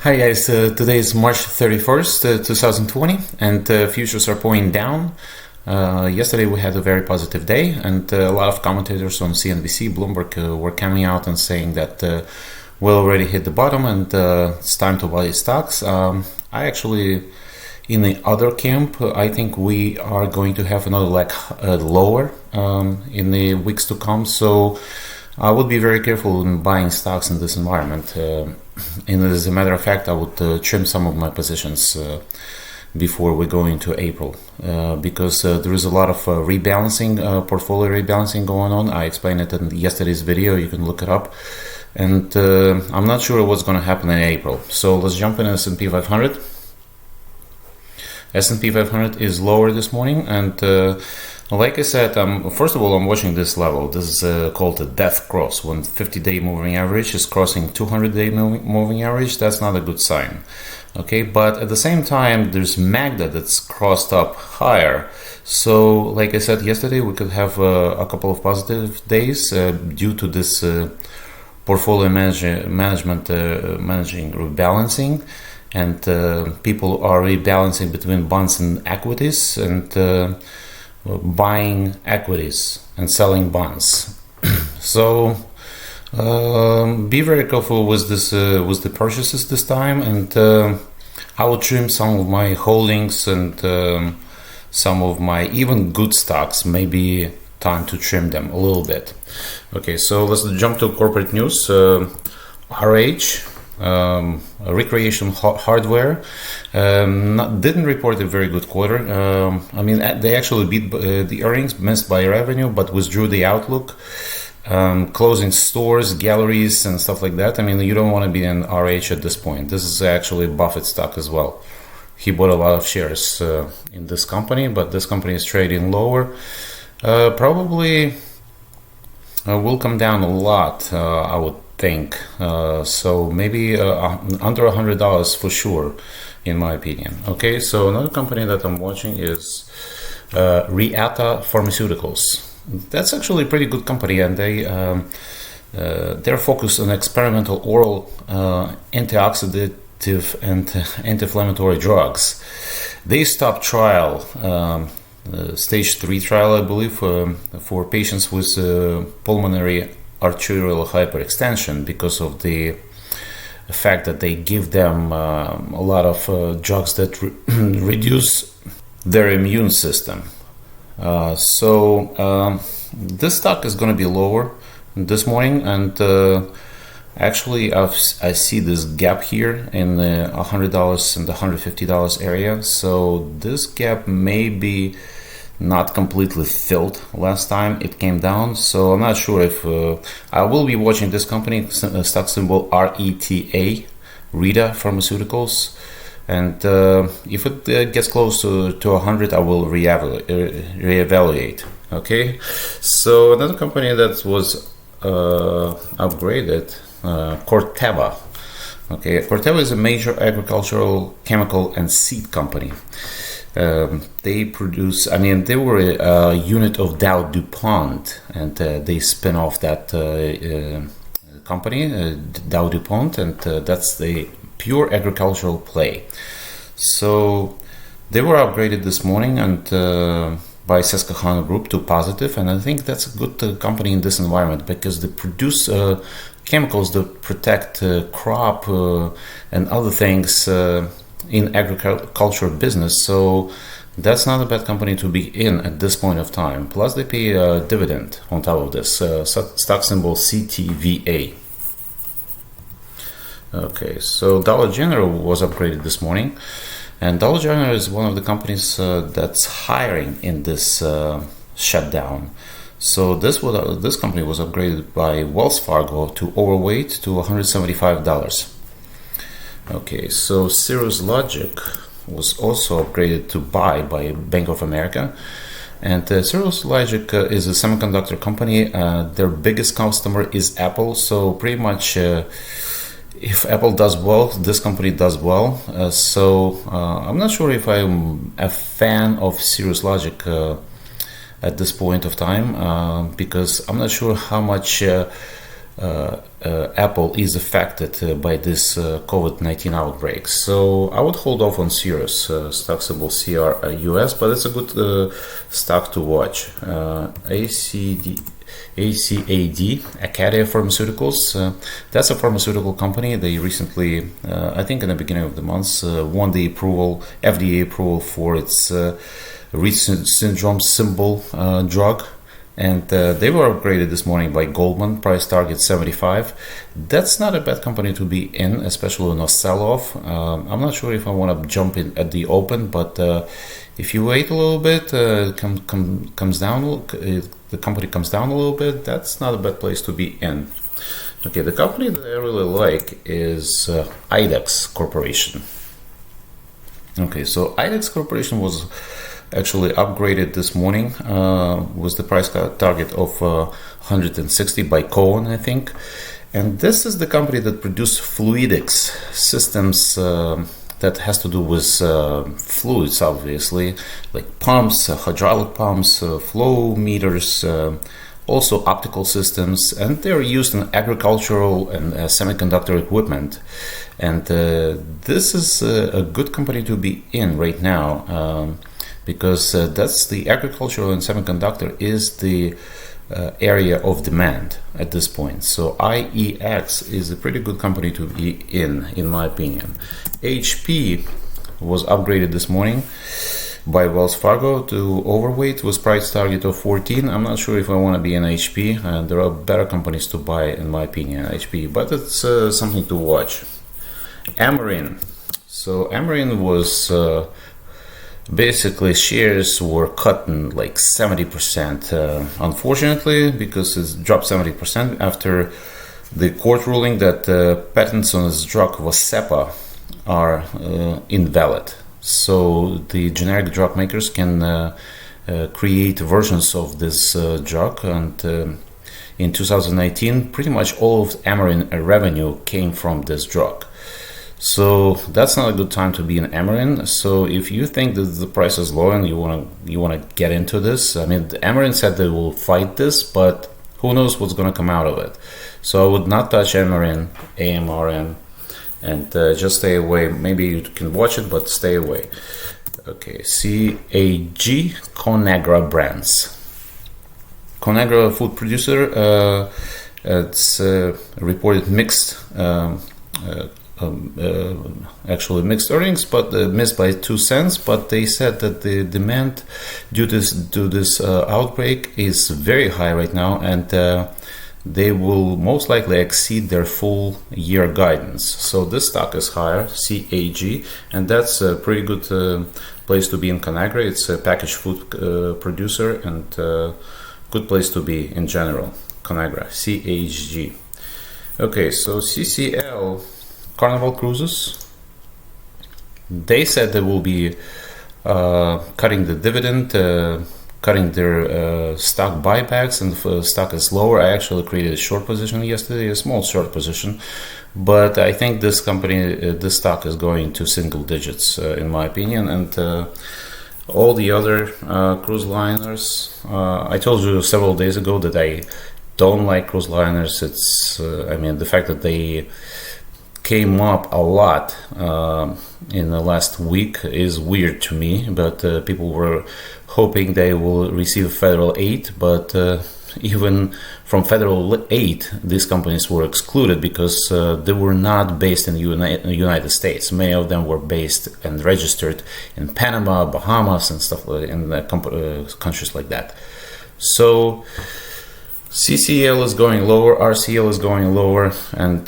Hi guys, today is March 31st, 2020, and futures are pointing down. Yesterday we had a very positive day, and a lot of commentators on CNBC, Bloomberg were coming out and saying that we already hit the bottom and it's time to buy stocks. I actually, in the other camp, I think we are going to have another leg lower in the weeks to come, so I would be very careful in buying stocks in this environment. And as a matter of fact, I would trim some of my positions before we go into April, because there is a lot of rebalancing, portfolio rebalancing going on. I explained it in yesterday's video. You can look it up. And I'm not sure what's going to happen in April. So let's jump in S&P 500. S&P 500 is lower this morning, and like I said, first of all, I'm watching this level. This is called a death cross. When 50-day moving average is crossing 200-day moving average, that's not a good sign. Okay, but at the same time, there's Magda that's crossed up higher. So, like I said yesterday, we could have a couple of positive days due to this portfolio managing rebalancing. And people are rebalancing between bonds and equities, and buying equities and selling bonds. So be very careful with this, with the purchases this time, and I will trim some of my holdings and some of my even good stocks. Maybe time to trim them a little bit. Okay, so let's jump to corporate news. RH. Recreation hardware didn't report a very good quarter. I mean, they actually beat the earnings, missed by revenue, but withdrew the outlook, closing stores, galleries, and stuff like that. I mean, you don't want to be in RH at this point. This is actually Buffett stock as well. He bought a lot of shares in this company, but this company is trading lower. Probably will come down a lot, I would think. So maybe under $100 for sure, in my opinion. Okay, so another company that I'm watching is Reata Pharmaceuticals. That's actually a pretty good company, and they're focused on experimental oral antioxidative and anti-inflammatory drugs. They stopped trial, stage 3 trial, I believe, for patients with pulmonary arterial hyperextension, because of the fact that they give them a lot of drugs that reduce their immune system. So this stock is going to be lower this morning, and actually I see this gap here in the $100 and the $150 area. So this gap may be not completely filled. Last time it came down, so I'm not sure if I will be watching this company, stock symbol RETA, Reata Pharmaceuticals, and if it gets close to 100, I will reevaluate. Okay, so another company that was upgraded, Corteva. Okay, Corteva is a major agricultural, chemical, and seed company. They produce, I mean, they were a unit of Dow DuPont, and they spin off that company, Dow DuPont, and that's the pure agricultural play. So they were upgraded this morning and by Susquehanna Group to positive, and I think that's a good company in this environment, because they produce chemicals that protect crop and other things in agriculture business. So that's not a bad company to be in at this point of time. Plus they pay a dividend on top of this, stock symbol CTVA. Okay, so Dollar General was upgraded this morning, and Dollar General is one of the companies that's hiring in this shutdown. So this company was upgraded by Wells Fargo to overweight to $175. Okay, so Cirrus Logic was also upgraded to buy by Bank of America. And Cirrus Logic is a semiconductor company. Their biggest customer is Apple. So pretty much if Apple does well, this company does well. So I'm not sure if I'm a fan of Cirrus Logic at this point of time, because I'm not sure how much Apple is affected by this COVID-19 outbreak. So I would hold off on Cirrus, stock symbol CRUS, but it's a good stock to watch. ACAD, ACADIA Pharmaceuticals, that's a pharmaceutical company. They recently, I think in the beginning of the month, won the FDA approval for its Rett syndrome symbol drug. And they were upgraded this morning by Goldman, price target 75. That's not a bad company to be in, especially on a sell-off. I'm not sure if I want to jump in at the open, but if you wait a little bit, comes down, the company comes down a little bit, that's not a bad place to be in. Okay, the company that I really like is IDEX Corporation. Okay, so IDEX Corporation was actually upgraded this morning with the price target of 160 by Cohen, I think. And this is the company that produced fluidics systems that has to do with fluids, obviously, like pumps, hydraulic pumps, flow meters, also optical systems, and they're used in agricultural and semiconductor equipment. And this is a good company to be in right now. Because that's the agricultural and semiconductor is the area of demand at this point. So IEX is a pretty good company to be in my opinion. HP was upgraded this morning by Wells Fargo to overweight with price target of 14. I'm not sure if I want to be in HP. There are better companies to buy in my opinion, HP, but it's something to watch. Amarin. So Amarin was basically shares were cut in like 70%, unfortunately, because it's dropped 70% after the court ruling that patents on this drug Vascepa are invalid. So the generic drug makers can create versions of this drug, and in 2019 pretty much all of Amarin revenue came from this drug. So that's not a good time to be in Amarin. So if you think that the price is low and you want to get into this, I mean, Amarin said they will fight this, but who knows what's going to come out of it. So I would not touch Amarin, AMRN, and just stay away. Maybe you can watch it, but stay away. Okay, CAG, ConAgra Brands. ConAgra food producer, it's reported mixed. Actually mixed earnings, but missed by 2 cents. But they said that the demand due to this outbreak is very high right now, and they will most likely exceed their full year guidance. So this stock is higher, CAG, and that's a pretty good place to be in ConAgra. It's a packaged food producer, and good place to be in general. ConAgra, CAG. Okay, so CCL. Carnival Cruises, they said they will be cutting the dividend, cutting their stock buybacks, and the stock is lower. I actually created a short position yesterday, a small short position, but I think this company, this stock is going to single digits in my opinion, and all the other cruise liners, I told you several days ago that I don't like cruise liners. It's, I mean, the fact that they came up a lot in the last week is weird to me, but people were hoping they will receive federal aid, but even from federal aid these companies were excluded because they were not based in the United States. Many of them were based and registered in Panama, Bahamas, and stuff in countries like that. So CCL is going lower, RCL is going lower, and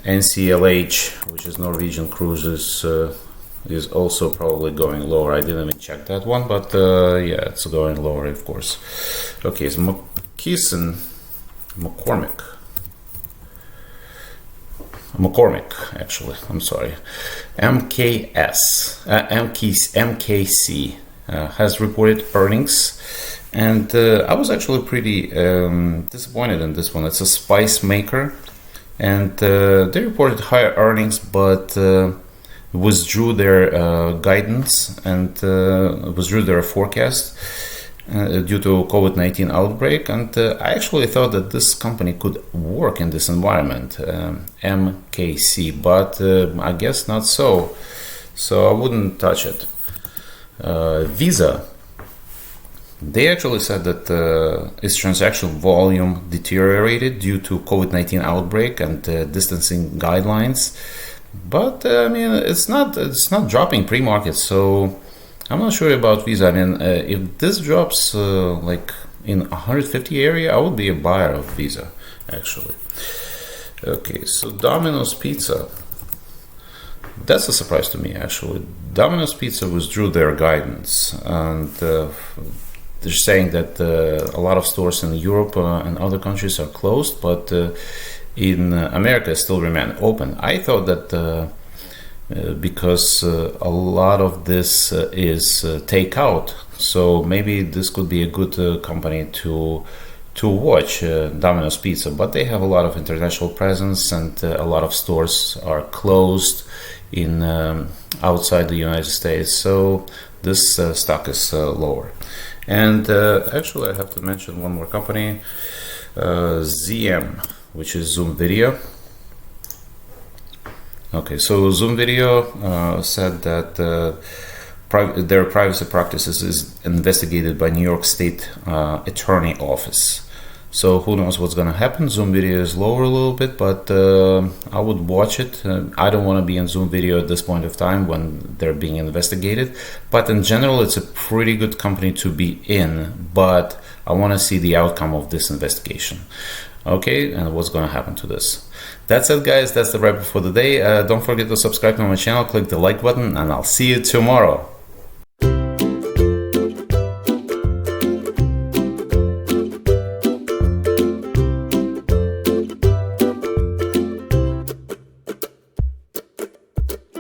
NCLH, which is Norwegian Cruises, is also probably going lower. I didn't even check that one, but yeah, it's going lower, of course. Okay, so McCormick, actually, I'm sorry. MKC has reported earnings, and I was actually pretty disappointed in this one. It's a spice maker, and they reported higher earnings, but withdrew their guidance and withdrew their forecast. due to COVID-19 outbreak, and I actually thought that this company could work in this environment, MKC, but I guess not so. So I wouldn't touch it. Visa. They actually said that its transaction volume deteriorated due to COVID-19 outbreak and distancing guidelines, but I mean it's not dropping pre-market, so I'm not sure about Visa. I mean, if this drops like in 150 area, I would be a buyer of Visa actually. Okay, so Domino's Pizza. That's a surprise to me actually. Domino's Pizza withdrew their guidance, and they're saying that a lot of stores in Europe and other countries are closed, but in America still remain open. I thought that because a lot of this is takeout, so maybe this could be a good company to watch, Domino's Pizza, but they have a lot of international presence and a lot of stores are closed in outside the United States, so this stock is lower. And actually I have to mention one more company, ZM, which is Zoom Video. Okay, so Zoom Video said that their privacy practices is investigated by New York State Attorney Office. So who knows what's going to happen. Zoom Video is lower a little bit, but I would watch it. I don't want to be in Zoom Video at this point of time when they're being investigated. But in general, it's a pretty good company to be in, but I want to see the outcome of this investigation. Okay, and what's going to happen to this. That's it, guys. That's the wrap for the day. Don't forget to subscribe to my channel, click the like button, and I'll see you tomorrow.